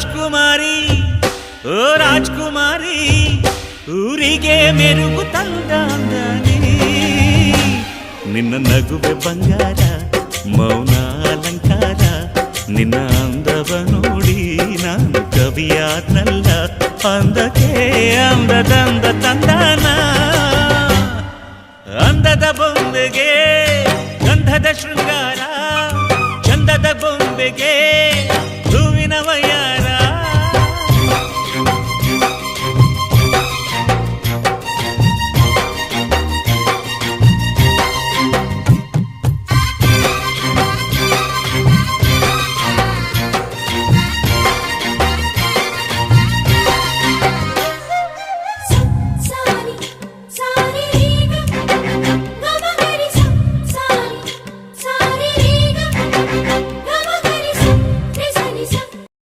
ರಾಜ್ಕುಮಾರಿ ಓ ರಾಜ್ಕುಮಾರಿ ಊರಿಗೆ ಮೆರುಗು ತಂದ ನಿನ್ನ ನಗುವೆ ಬಂಗಾರ ಮೌನ ಅಲಂಕಾರ ನಿನ್ನ ಅಂದವ ನೋಡಿ ನಾನು ಕವಿಯಾದ್ನಲ್ಲ ಅಂದಕ್ಕೆ ಅಂದದಂದ ತಂದಾನ ಅಂದದ ಬೊಂಬೆಗೆ ಗಂಧದ ಶೃಂಗಾರ ಚಂದದ ಬೊಂಬೆಗೆ